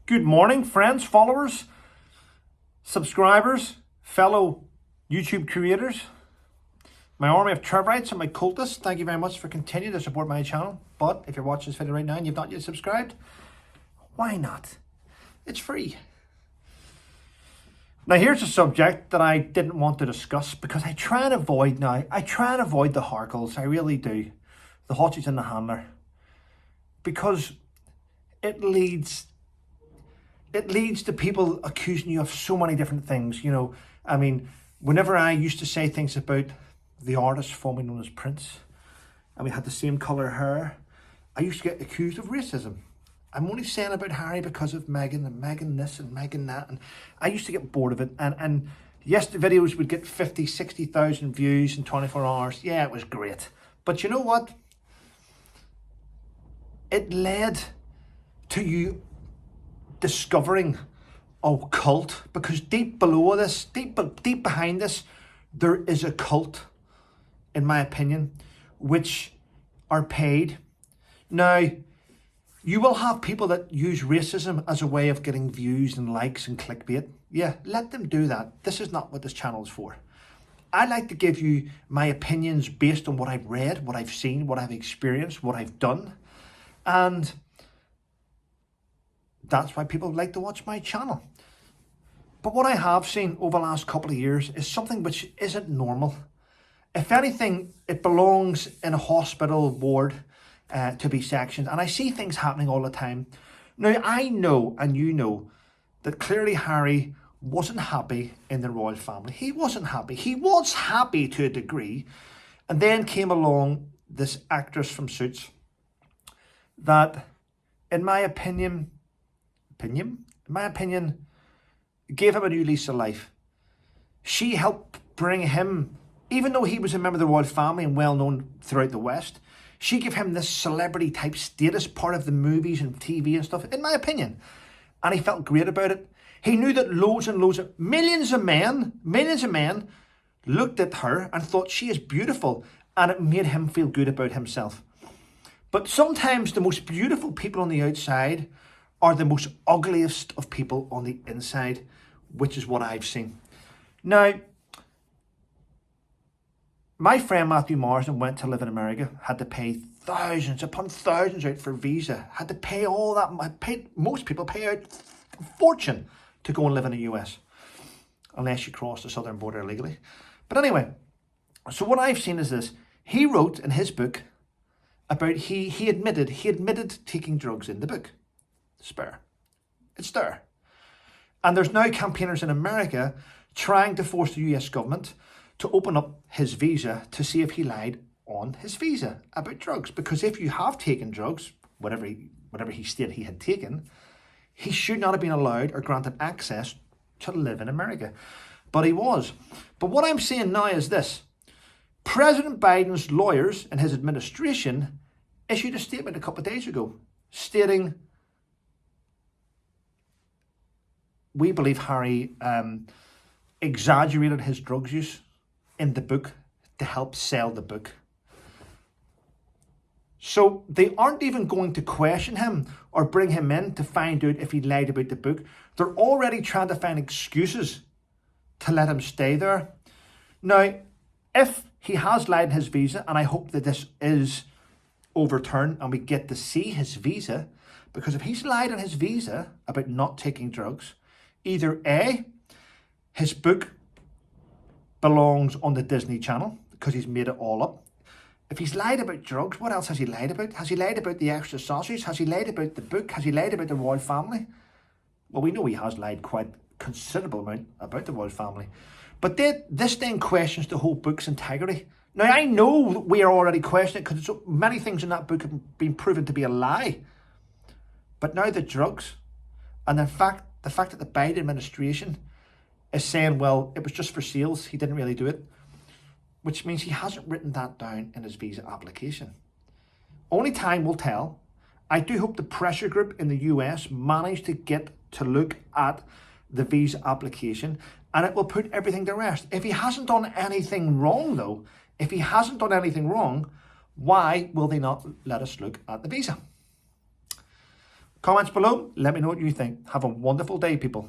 Good morning, friends, followers, subscribers, fellow YouTube creators, my army of Trevites and my cultists. Thank you very much for continuing to support my channel. But if you're watching this video right now and you've not yet subscribed, why not? It's free. Now here's a subject that I didn't want to discuss because I try and avoid the Harkles. I really do. The Hotchies and the Handler. Because it leads to people accusing you of so many different things. You know, I mean, whenever I used to say things about the artist formerly known as Prince, and we had the same colour hair, I used to get accused of racism. I'm only saying about Harry because of Meghan and Meghan this and Meghan that, and I used to get bored of it. And yes, the videos would get 50, 60,000 views in 24 hours. Yeah, it was great. But you know what? It led to you discovering a cult, because deep below this, deep behind this, there is a cult, in my opinion, which are paid. Now, you will have people that use racism as a way of getting views and likes and clickbait. Yeah, let them do that. This is not what this channel is for. I like to give you my opinions based on what I've read, what I've seen, what I've experienced, what I've done. And that's why people like to watch my channel. But what I have seen over the last couple of years is something which isn't normal. If anything, it belongs in a hospital ward to be sectioned. And I see things happening all the time. Now, I know, and you know, that clearly Harry wasn't happy in the royal family. He wasn't happy. He was happy to a degree. And then came along this actress from Suits that, in my opinion, gave him a new lease of life. She helped bring him, even though he was a member of the royal family and well known throughout the West, she gave him this celebrity type status, part of the movies and TV and stuff, in my opinion. And he felt great about it. He knew that millions of men looked at her and thought she is beautiful, and it made him feel good about himself. But sometimes the most beautiful people on the outside are the most ugliest of people on the inside, which is what I've seen. Now, my friend Matthew Marsden went to live in America, had to pay thousands upon thousands out for a visa, had to pay all that. Most people pay out a fortune to go and live in the US, unless you cross the southern border illegally. But anyway, so what I've seen is this. He wrote in his book about, he admitted taking drugs in the book. Spare. It's there. And there's now campaigners in America trying to force the US government to open up his visa to see if he lied on his visa about drugs. Because if you have taken drugs, whatever he stated he had taken, he should not have been allowed or granted access to live in America. But he was. But what I'm saying now is this. President Biden's lawyers and his administration issued a statement a couple of days ago stating, we believe Harry exaggerated his drugs use in the book to help sell the book. So they aren't even going to question him or bring him in to find out if he lied about the book. They're already trying to find excuses to let him stay there. Now, if he has lied in his visa, and I hope that this is overturned and we get to see his visa, because if he's lied on his visa about not taking drugs, either A, his book belongs on the Disney Channel because he's made it all up. If he's lied about drugs, what else has he lied about? Has he lied about the extra sausage? Has he lied about the book? Has he lied about the royal family? Well, we know he has lied quite considerable amount about the royal family. But this then questions the whole book's integrity. Now, I know we are already questioning it because many things in that book have been proven to be a lie. But now the drugs, and the fact that the Biden administration is saying, well, it was just for sales, he didn't really do it, which means he hasn't written that down in his visa application. Only time will tell. I do hope the pressure group in the US managed to get to look at the visa application, and it will put everything to rest. If he hasn't done anything wrong, though, why will they not let us look at the visa? Comments below, let me know what you think. Have a wonderful day, people.